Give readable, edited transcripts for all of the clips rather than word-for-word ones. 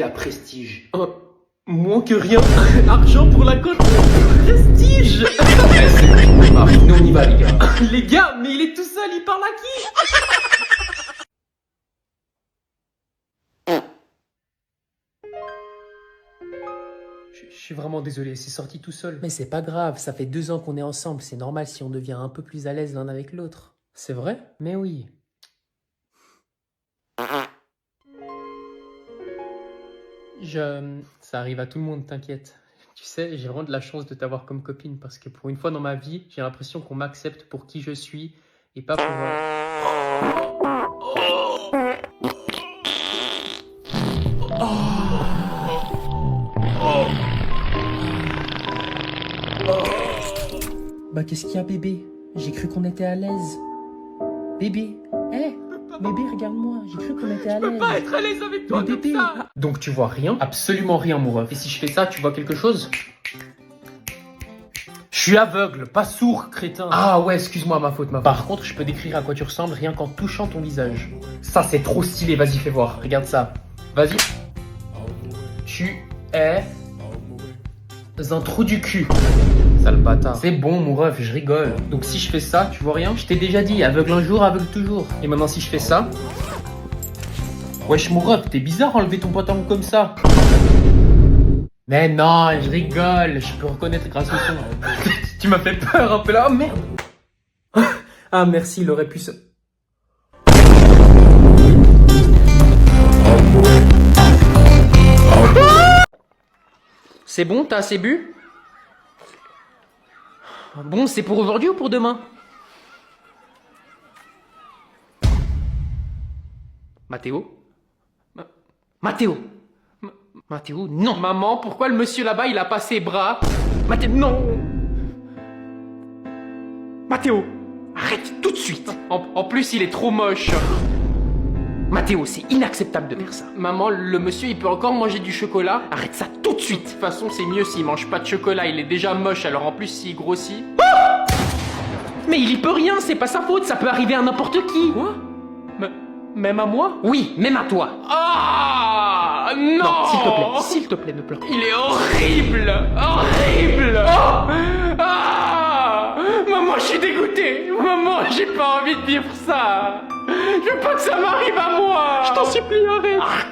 La prestige. Moins que rien. Argent pour la côte. Prestige. C'est bon, nous on y va les gars. Les gars, mais il est tout seul, il parle à qui? Je suis vraiment désolé, c'est sorti tout seul. Mais c'est pas grave, ça fait 2 ans qu'on est ensemble, c'est normal si on devient un peu plus à l'aise l'un avec l'autre. C'est vrai? Mais oui. Ça arrive à tout le monde, t'inquiète. Tu sais, j'ai vraiment de la chance de t'avoir comme copine parce que pour une fois dans ma vie, j'ai l'impression qu'on m'accepte pour qui je suis et pas pour... Bah qu'est-ce qu'il y a bébé? J'ai cru qu'on était à l'aise. Bébé, bébé regarde-moi, j'ai cru qu'on était à l'aise. Je peux pas être à l'aise avec toi Mais comme bébé, ça. Donc tu vois rien? Absolument rien, mon ref. Et si je fais ça, tu vois quelque chose? Je suis aveugle, pas sourd, crétin. Ah ouais, excuse-moi, ma faute. Par contre, je peux décrire à quoi tu ressembles rien qu'en touchant ton visage. Ça, c'est trop stylé, vas-y, fais voir. Regarde ça. Vas-y. Tu es... un trou du cul. Sale bâtard. C'est bon, mon ref, je rigole. Donc si je fais ça, tu vois rien? Je t'ai déjà dit, aveugle un jour, aveugle toujours. Et maintenant, si je fais ça... Wesh, mon ref, t'es bizarre enlever ton pantalon comme ça. Mais non, je rigole, je peux reconnaître grâce au son. Tu m'as fait peur un peu là, oh merde. Ah merci, il aurait pu se... C'est bon, t'as assez bu? Bon, c'est pour aujourd'hui ou pour demain? Mathéo? Mathéo? Mathéo, non! Maman, pourquoi le monsieur là-bas, il a pas ses bras? Mathéo, non! Mathéo! Arrête tout de suite! En plus, il est trop moche! Mathéo, c'est inacceptable de faire ça. Maman, le monsieur, il peut encore manger du chocolat? Arrête ça tout de suite! De toute façon, c'est mieux s'il mange pas de chocolat, il est déjà moche, alors en plus, s'il grossit... Mais il y peut rien, c'est pas sa faute, ça peut arriver à n'importe qui! Quoi? Même à moi? Oui, même à toi! Ah! Non! Non, s'il te plaît, ne pleure pas. Il est horrible! Horrible! Oh! Ah! Maman, je suis dégoûté! Maman, j'ai pas envie de vivre ça! Je veux pas que ça m'arrive à moi! Je t'en supplie, arrête!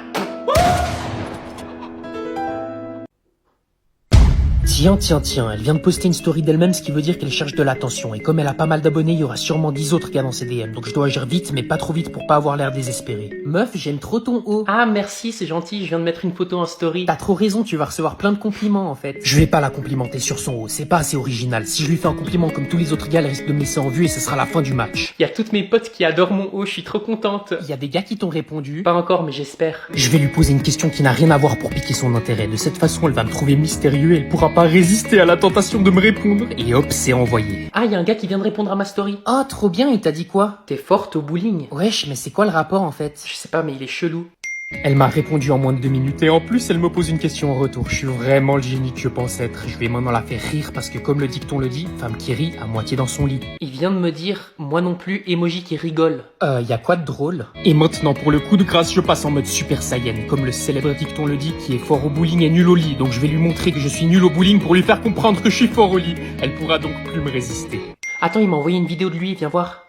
Tiens, elle vient de poster une story d'elle-même, ce qui veut dire qu'elle cherche de l'attention. Et comme elle a pas mal d'abonnés, il y aura sûrement 10 autres gars dans ses DM. Donc je dois agir vite, mais pas trop vite pour pas avoir l'air désespéré. Meuf, j'aime trop ton haut. Ah, merci, c'est gentil, je viens de mettre une photo en story. T'as trop raison, tu vas recevoir plein de compliments en fait. Je vais pas la complimenter sur son haut, c'est pas assez original. Si je lui fais un compliment comme tous les autres gars, elle risque de me laisser en vue et ce sera la fin du match. Il y a toutes mes potes qui adorent mon haut, je suis trop contente. Il y a des gars qui t'ont répondu. Pas encore, mais j'espère. Je vais lui poser une question qui n'a rien à voir pour piquer son intérêt. De cette façon, elle va me trouver mystérieux et elle pourra pas résister à la tentation de me répondre. Et hop, c'est envoyé. Ah, il y a un gars qui vient de répondre à ma story. Oh, trop bien, il t'a dit quoi? T'es forte au bowling. Wesh, mais c'est quoi le rapport en fait? Je sais pas, mais il est chelou. Elle m'a répondu en moins de 2 minutes et en plus elle me pose une question en retour. Je suis vraiment le génie que je pense être. Je vais maintenant la faire rire parce que comme le dicton le dit, femme qui rit à moitié dans son lit. Il vient de me dire, moi non plus, emoji qui rigole. Y a quoi de drôle? Et maintenant pour le coup de grâce, je passe en mode super saiyan. Comme le célèbre dicton le dit, qui est fort au bowling et nul au lit. Donc je vais lui montrer que je suis nul au bowling pour lui faire comprendre que je suis fort au lit. Elle pourra donc plus me résister. Attends, il m'a envoyé une vidéo de lui, viens voir.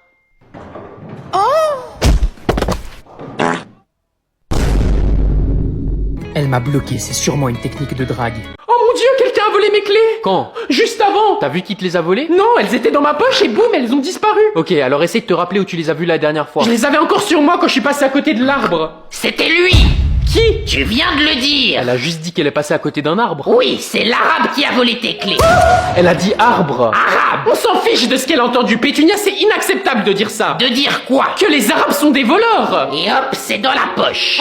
Elle m'a bloqué, c'est sûrement une technique de drague. Oh mon dieu, quelqu'un a volé mes clés! Quand? Juste avant! T'as vu qui te les a volées? Non, elles étaient dans ma poche et boum, elles ont disparu! Ok, alors essaye de te rappeler où tu les as vues la dernière fois. Je les avais encore sur moi quand je suis passé à côté de l'arbre! C'était lui! Qui? Tu viens de le dire! Elle a juste dit qu'elle est passée à côté d'un arbre. Oui, c'est l'arabe qui a volé tes clés! Elle a dit arbre! Arabe! On s'en fiche de ce qu'elle a entendu, Pétunia, c'est inacceptable de dire ça! De dire quoi? Que les arabes sont des voleurs! Et hop, c'est dans la poche!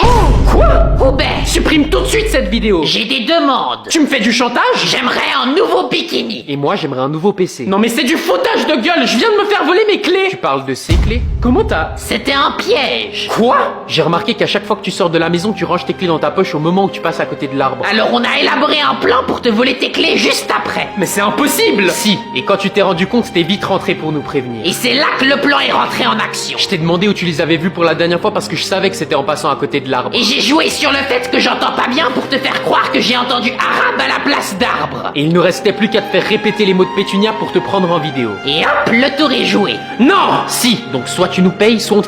Quoi? Robert, Supprime tout de suite cette vidéo! j'ai des demandes! Tu me fais du chantage? J'aimerais un nouveau bikini! Et moi, j'aimerais un nouveau PC. Non mais c'est du foutage de gueule, je viens de me faire voler mes clés! Tu parles de ces clés? Comment t'as... C'était un piège! Quoi? J'ai remarqué qu'à chaque fois que tu sors de la maison, tu ranges ranges tes clés dans ta poche au moment où tu passes à côté de l'arbre. Alors on a élaboré un plan pour te voler tes clés juste après. Mais c'est impossible! Si, et quand tu t'es rendu compte, t'es vite rentré pour nous prévenir. Et c'est là que le plan est rentré en action. Je t'ai demandé où tu les avais vus pour la dernière fois parce que je savais que c'était en passant à côté de l'arbre. Et j'ai joué sur le fait que j'entends pas bien pour te faire croire que j'ai entendu arabe à la place d'arbre. Et il ne restait plus qu'à te faire répéter les mots de Pétunia pour te prendre en vidéo. Et hop, le tour est joué. Non! Si, donc soit tu nous payes, soit on te fait